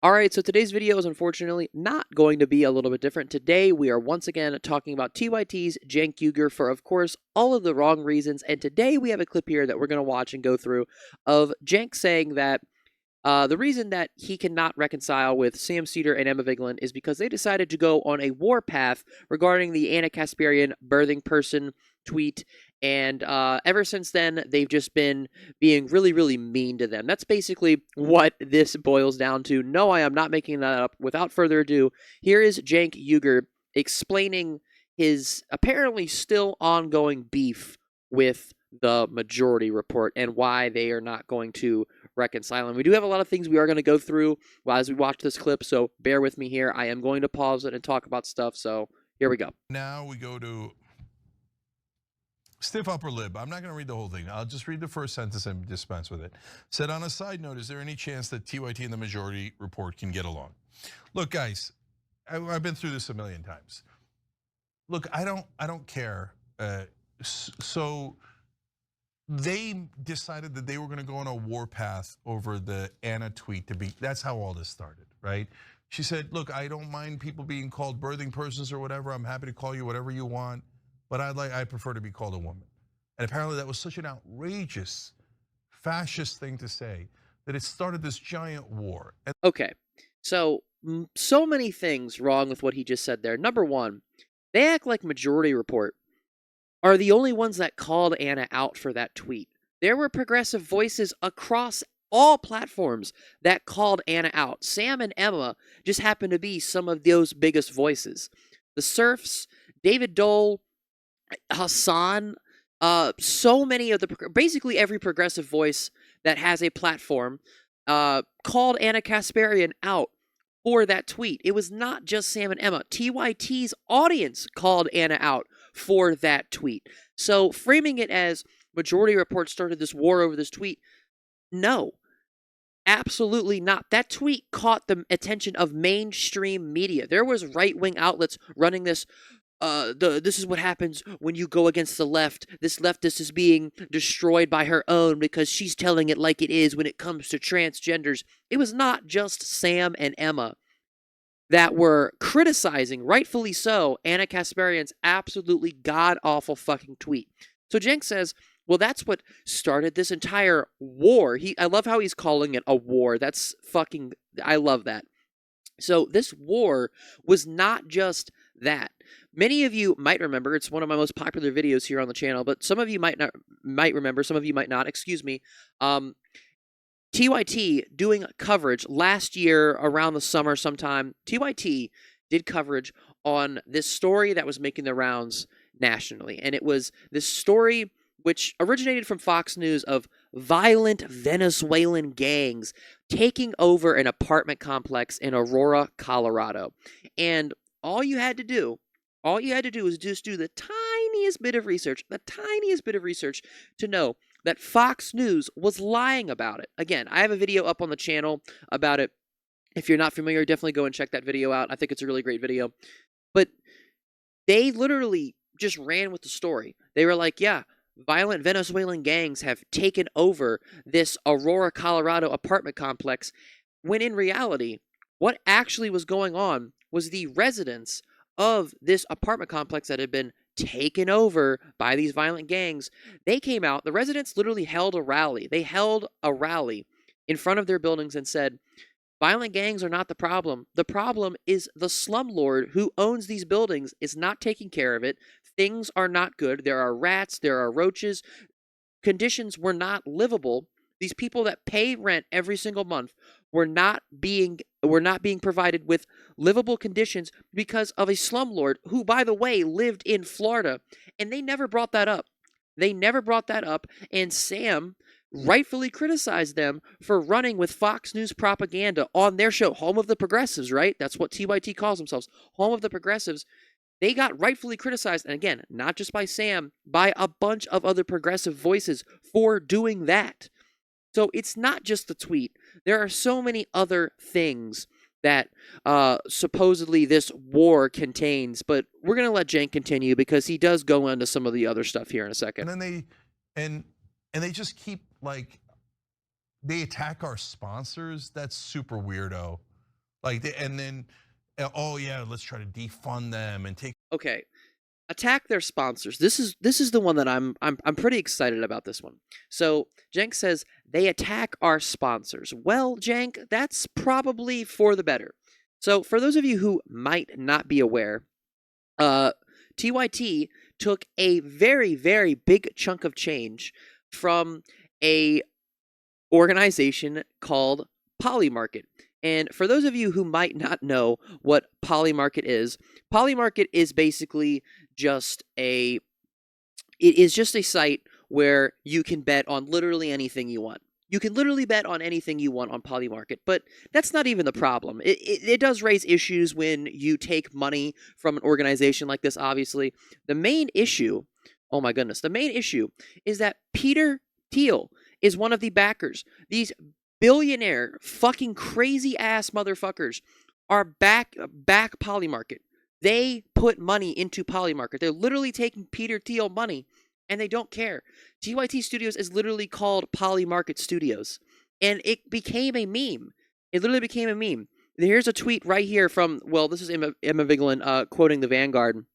Alright, so today's video is unfortunately not going to be a little bit different. Today, we are once again talking about TYT's Cenk Uygur for, of course, all of the wrong reasons. And today we have a clip here that we're going to watch and go through of Cenk saying that the reason that he cannot reconcile with Sam Seder and Emma Vigeland is because they decided to go on a warpath regarding the Anna Kasparian birthing person tweet, and ever since then, they've just been being really, really mean to them. That's basically what this boils down to. No, I am not making that up. Without further ado, here is Cenk Uygur explaining his apparently still ongoing beef with the Majority Report and why they are not going to reconcile. And we do have a lot of things we are going to go through as we watch this clip, so bear with me here. I am going to pause it and talk about stuff, so here we go. Now we go to stiff upper lip. I'm not going to read the whole thing. I'll just read the first sentence and dispense with it. Said, on a side note, is there any chance that TYT and the Majority Report can get along? Look, guys, I've been through this a million times. Look, I don't care. So they decided that they were going to go on a warpath over the Anna tweet to be. That's how all this started, right? She said, look, I don't mind people being called birthing persons or whatever. I'm happy to call you whatever you want, but I prefer to be called a woman. And apparently that was such an outrageous fascist thing to say that it started this giant war. Okay, so many things wrong with what he just said there. Number one, they act like Majority Report are the only ones that called Anna out for that tweet. There were progressive voices across all platforms that called Anna out. Sam and Emma just happen to be some of those biggest voices. The Serfs, David Dole, Hassan, so many of basically every progressive voice that has a platform called Anna Kasparian out for that tweet. It was not just Sam and Emma. TYT's audience called Anna out for that tweet. So framing it as Majority Report started this war over this tweet, no, absolutely not. That tweet caught the attention of mainstream media. There was right-wing outlets running this. This is what happens when you go against the left. This leftist is being destroyed by her own because she's telling it like it is when it comes to transgenders. It was not just Sam and Emma that were criticizing, rightfully so, Anna Kasparian's absolutely god-awful fucking tweet. So Cenk says, well, that's what started this entire war. I love how he's calling it a war. That's fucking, I love that. So this war was not just that. Many of you might remember, it's one of my most popular videos here on the channel, but some of you might remember, some of you might not, excuse me. TYT doing coverage last year around the summer sometime. TYT did coverage on this story that was making the rounds nationally. And it was this story which originated from Fox News of violent Venezuelan gangs taking over an apartment complex in Aurora, Colorado. And all you had to do was just do the tiniest bit of research to know that Fox News was lying about it. Again, I have a video up on the channel about it. If you're not familiar, definitely go and check that video out. I think it's a really great video. But they literally just ran with the story. They were like, yeah, violent Venezuelan gangs have taken over this Aurora, Colorado apartment complex, when in reality, what actually was going on was the residents of this apartment complex that had been taken over by these violent gangs. They came out, the residents literally held a rally. They held a rally in front of their buildings and said, violent gangs are not the problem. The problem is the slumlord who owns these buildings is not taking care of it. Things are not good. There are rats, there are roaches. Conditions were not livable. These people that pay rent every single month were not being provided with livable conditions because of a slumlord who, by the way, lived in Florida. And they never brought that up. And Sam rightfully criticized them for running with Fox News propaganda on their show, Home of the Progressives, right? That's what TYT calls themselves, Home of the Progressives. They got rightfully criticized, and again, not just by Sam, by a bunch of other progressive voices for doing that. So it's not just the tweet. There are so many other things that supposedly this war contains, but we're going to let Cenk continue because he does go into some of the other stuff here in a second. And then they just keep, like, they attack our sponsors. That's super weirdo. And then, oh yeah, let's try to defund them and take. Okay, attack their sponsors. This is the one that I'm pretty excited about this one. So Cenk says they attack our sponsors. Well, Cenk, that's probably for the better. So for those of you who might not be aware, TYT took a very, very big chunk of change from a organization called Polymarket. And for those of you who might not know what Polymarket is basically just a it is just a site where you can bet on literally anything you want. You can literally bet on anything you want on Polymarket, but that's not even the problem. It does raise issues when you take money from an organization like this, obviously. The main issue, oh my goodness, the main issue is that Peter Thiel is one of the backers. These billionaire, fucking crazy ass motherfuckers are back Polymarket. They put money into Polymarket. They're literally taking Peter Thiel money, and they don't care. TYT Studios is literally called Polymarket Studios, and it became a meme. It literally became a meme. Here's a tweet right here from, well, this is Emma Vigeland quoting the Vanguard.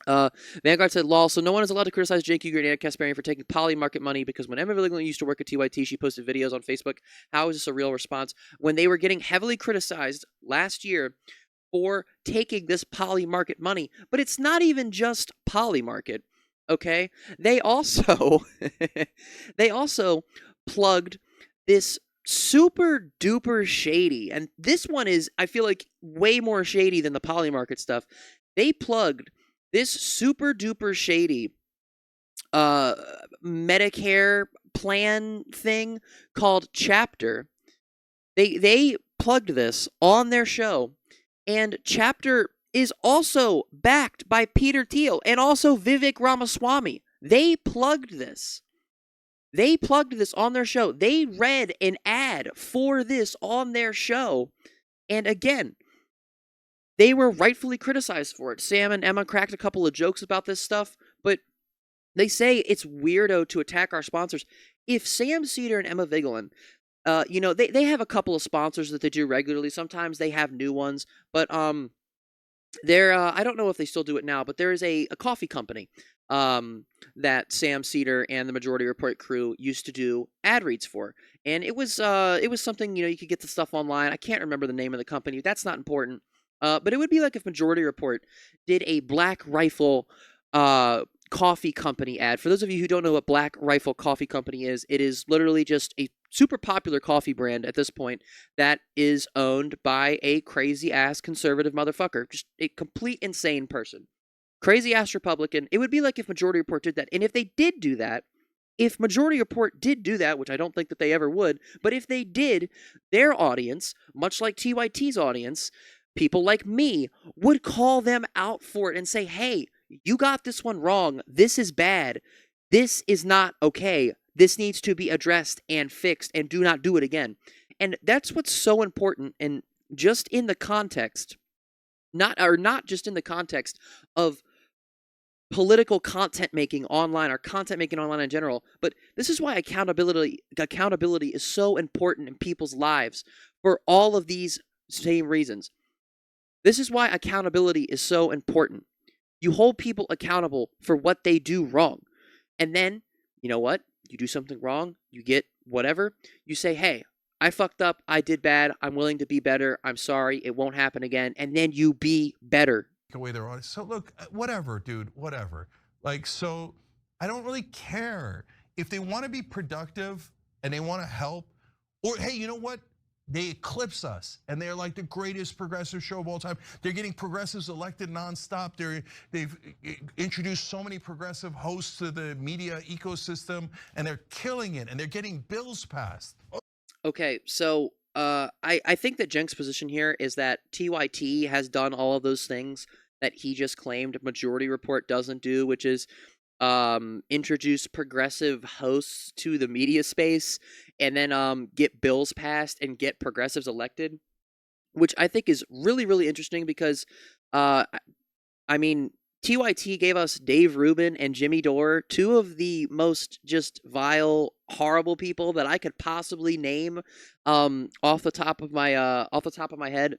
Vanguard said, lol, so no one is allowed to criticize Cenk Uygur and Eric Kasparian for taking Polymarket money because when Emma Vigeland used to work at TYT, she posted videos on Facebook. How is this a real response? When they were getting heavily criticized last year for taking this Polymarket money. But it's not even just Polymarket, okay? They also they also plugged this super duper shady, and this one is, I feel like, way more shady than the Polymarket stuff. They plugged this super duper shady Medicare plan thing called Chapter. They plugged this on their show, and Chapter is also backed by Peter Thiel and also Vivek Ramaswamy. They plugged this. They plugged this on their show. They read an ad for this on their show. And again, they were rightfully criticized for it. Sam and Emma cracked a couple of jokes about this stuff, but they say it's weirdo to attack our sponsors. If Sam Seder and Emma Vigeland, they have a couple of sponsors that they do regularly. Sometimes they have new ones, but they're I don't know if they still do it now, but there is a coffee company that Sam Seder and the Majority Report crew used to do ad reads for, and it was something, you could get the stuff online. I can't remember the name of the company. That's not important. But it would be like if Majority Report did a Black Rifle coffee company ad. For those of you who don't know what Black Rifle Coffee Company is, it is literally just a super popular coffee brand at this point that is owned by a crazy ass conservative motherfucker, just a complete insane person, crazy ass Republican. It would be like if Majority Report did that, and if they did do that. If Majority Report did do that, which I don't think that they ever would, but if they did, their audience, much like TYT's audience, people like me, would call them out for it and say, hey, you got this one wrong. This is bad. This is not okay. This needs to be addressed and fixed, and do not do it again. And that's what's so important, and just in the context, not just in the context of political content making online or content making online in general, but this is why accountability is so important in people's lives for all of these same reasons. This is why accountability is so important. You hold people accountable for what they do wrong. And then, you know what? You do something wrong, you get whatever. You say, hey, I fucked up, I did bad, I'm willing to be better, I'm sorry, it won't happen again. And then you be better. Away their audience. So look, whatever, dude, whatever. So I don't really care if they want to be productive and they want to help, or hey, you know what? They eclipse us, and they're like the greatest progressive show of all time. They're getting progressives elected nonstop. They've introduced so many progressive hosts to the media ecosystem, and they're killing it, and they're getting bills passed. Okay, so I think that Cenk's position here is that TYT has done all of those things that he just claimed Majority Report doesn't do, which is introduce progressive hosts to the media space, and then get bills passed and get progressives elected, which I think is really, really interesting because, I mean, TYT gave us Dave Rubin and Jimmy Dore, two of the most just vile, horrible people that I could possibly name off the top of my head.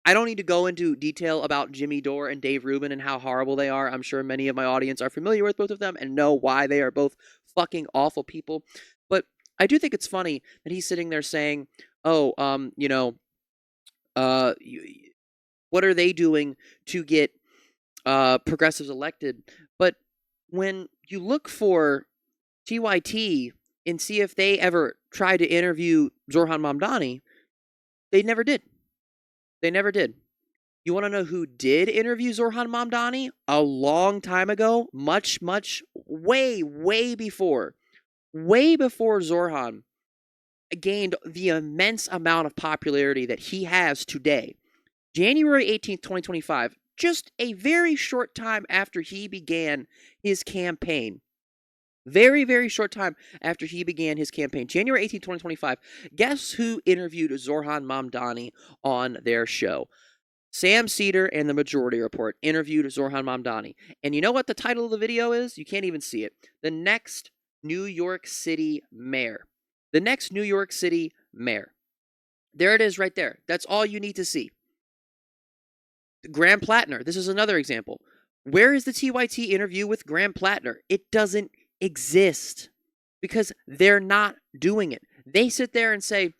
I don't need to go into detail about Jimmy Dore and Dave Rubin and how horrible they are. I'm sure many of my audience are familiar with both of them and know why they are both fucking awful people. But I do think it's funny that he's sitting there saying, "Oh, uh, what are they doing to get progressives elected?" But when you look for TYT and see if they ever tried to interview Zorhan Mamdani, they never did. They never did. You want to know who did interview Zorhan Mamdani a long time ago? Much, way before Zorhan gained the immense amount of popularity that he has today. January 18th, 2025, just a very short time after he began his campaign. Very short time after he began his campaign. January 18th, 2025. Guess who interviewed Zorhan Mamdani on their show? Sam Seder and the Majority Report interviewed Zorhan Mamdani. And you know what the title of the video is? You can't even see it. The next New York City mayor. The next New York City mayor. There it is right there. That's all you need to see. Graham Plattner. This is another example. Where is the TYT interview with Graham Plattner? It doesn't exist because they're not doing it. They sit there and say,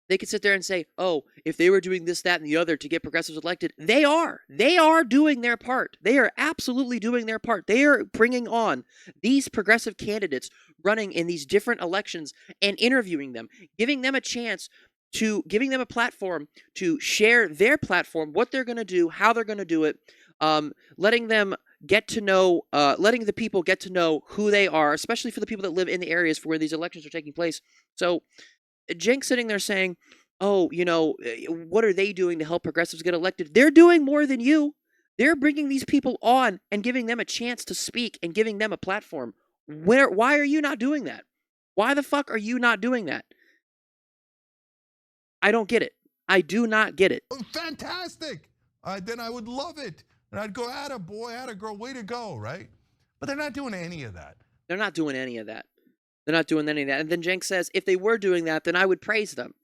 they could sit there and say, oh, if they were doing this, that, and the other to get progressives elected, they are. They are doing their part. They are absolutely doing their part. They are bringing on these progressive candidates running in these different elections and interviewing them, giving them a chance to, giving them a platform to share their platform, what they're going to do, how they're going to do it, letting them get to know, letting the people get to know who they are, especially for the people that live in the areas for where these elections are taking place. So Cenk sitting there saying, oh, what are they doing to help progressives get elected? They're doing more than you. They're bringing these people on and giving them a chance to speak and giving them a platform. Why are you not doing that? Why the fuck are you not doing that? I don't get it. I do not get it. Oh, fantastic. Then I would love it. And I'd go, atta boy, atta girl, way to go, right? But they're not doing any of that. They're not doing any of that. They're not doing any of that. And then Cenk says, if they were doing that, then I would praise them.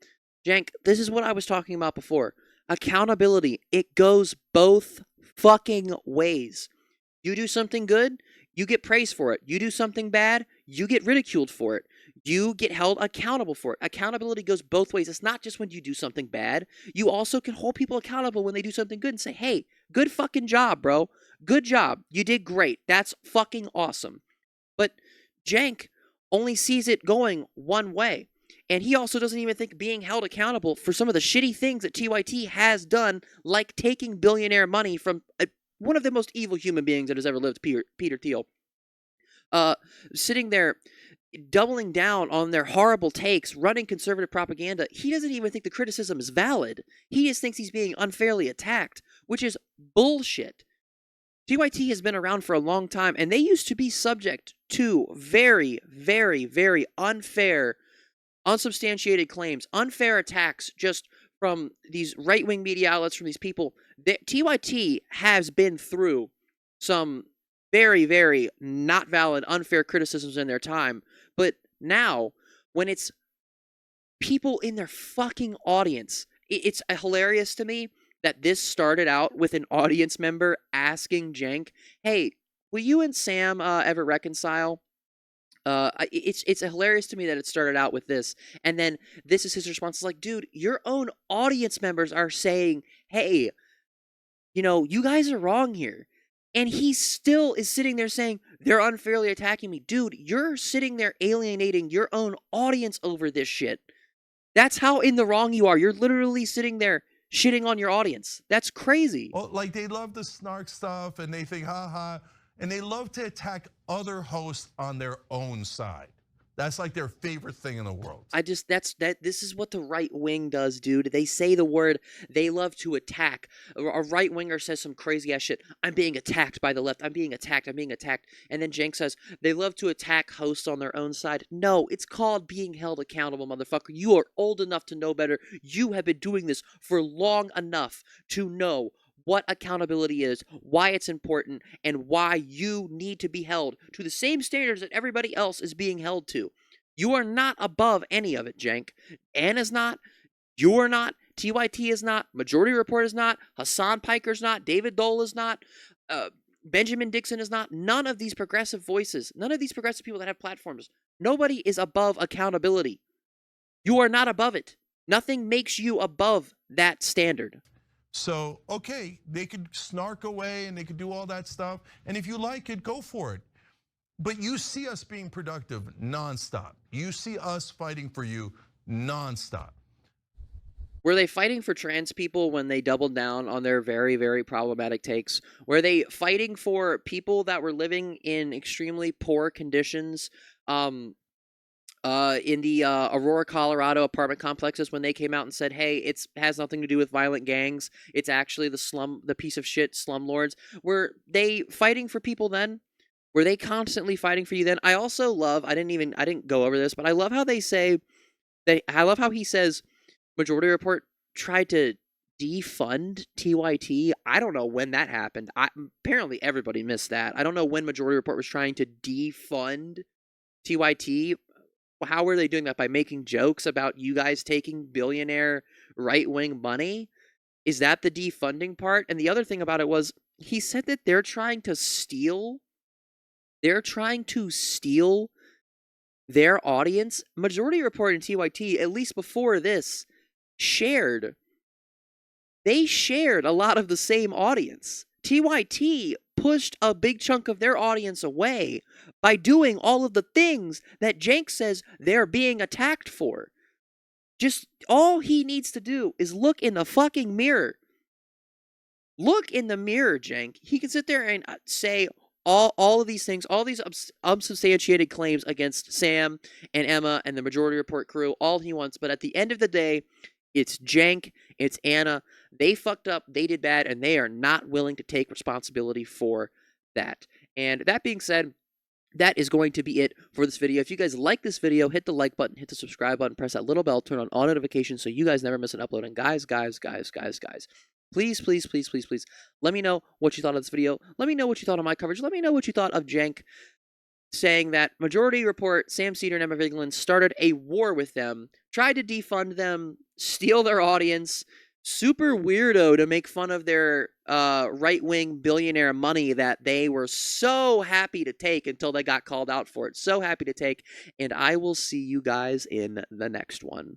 Cenk, this is what I was talking about before. Accountability. It goes both fucking ways. You do something good, you get praised for it. You do something bad, you get ridiculed for it. You get held accountable for it. Accountability goes both ways. It's not just when you do something bad. You also can hold people accountable when they do something good and say, hey, good fucking job, bro. Good job. You did great. That's fucking awesome. But Cenk only sees it going one way. And he also doesn't even think being held accountable for some of the shitty things that TYT has done, like taking billionaire money from one of the most evil human beings that has ever lived, Peter Thiel. Sitting there, doubling down on their horrible takes, running conservative propaganda. He doesn't even think the criticism is valid. He just thinks he's being unfairly attacked, which is bullshit. TYT has been around for a long time, and they used to be subject to very unfair, unsubstantiated claims, unfair attacks just from these right-wing media outlets, from these people. TYT has been through some very not valid, unfair criticisms in their time. But now, when it's people in their fucking audience, it's hilarious to me that this started out with an audience member asking Cenk, hey, will you and Sam ever reconcile? It's hilarious to me that it started out with this, and then this is his response. It's like, dude, your own audience members are saying, hey, you guys are wrong here. And he still is sitting there saying, they're unfairly attacking me. Dude, you're sitting there alienating your own audience over this shit. That's how in the wrong you are. You're literally sitting there shitting on your audience. That's crazy. Well, like they love the snark stuff and they think, haha, and they love to attack other hosts on their own side. That's like their favorite thing in the world. This is what the right wing does, dude. They say the word, they love to attack. A right winger says some crazy ass shit. I'm being attacked by the left. I'm being attacked. And then Cenk says, they love to attack hosts on their own side. No, it's called being held accountable, motherfucker. You are old enough to know better. You have been doing this for long enough to know what accountability is, why it's important, and why you need to be held to the same standards that everybody else is being held to. You are not above any of it, Cenk. Anna's not. You are not. TYT is not. Majority Report is not. Hassan Piker's not. David Dole is not. Benjamin Dixon is not. None of these progressive voices, none of these progressive people that have platforms, nobody is above accountability. You are not above it. Nothing makes you above that standard. So, okay, they could snark away and they could do all that stuff. And if you like it, go for it. But you see us being productive nonstop. You see us fighting for you nonstop. Were they fighting for trans people when they doubled down on their very, very problematic takes? Were they fighting for people that were living in extremely poor conditions in the Aurora, Colorado apartment complexes when they came out and said, hey, it has nothing to do with violent gangs. It's actually the piece of shit slumlords. Were they fighting for people then? Were they constantly fighting for you then? I also love, I didn't go over this, but I love how they say, I love how he says, Majority Report tried to defund TYT. I don't know when that happened. Apparently everybody missed that. I don't know when Majority Report was trying to defund TYT. How were they doing that? By making jokes about you guys taking billionaire right-wing money? Is that the defunding part? And the other thing about it was, he said that they're trying to steal their audience. Majority Report and TYT, at least before this, shared a lot of the same audience. TYT pushed a big chunk of their audience away by doing all of the things that Cenk says they're being attacked for. Just all he needs to do is look in the fucking mirror. Look in the mirror, Cenk. He can sit there and say all of these things, all these unsubstantiated claims against Sam and Emma and the Majority Report crew, all he wants. But at the end of the day, it's Cenk, it's Anna. They fucked up, they did bad, and they are not willing to take responsibility for that. And that being said, that is going to be it for this video. If you guys like this video, hit the like button, hit the subscribe button, press that little bell, turn on all notifications so you guys never miss an upload. And guys, please, let me know what you thought of this video. Let me know what you thought of my coverage. Let me know what you thought of Cenk saying that Majority Report, Sam Seder and Emma Vigeland started a war with them, tried to defund them, steal their audience. Super weirdo to make fun of their right-wing billionaire money that they were so happy to take until they got called out for it. So happy to take. And I will see you guys in the next one.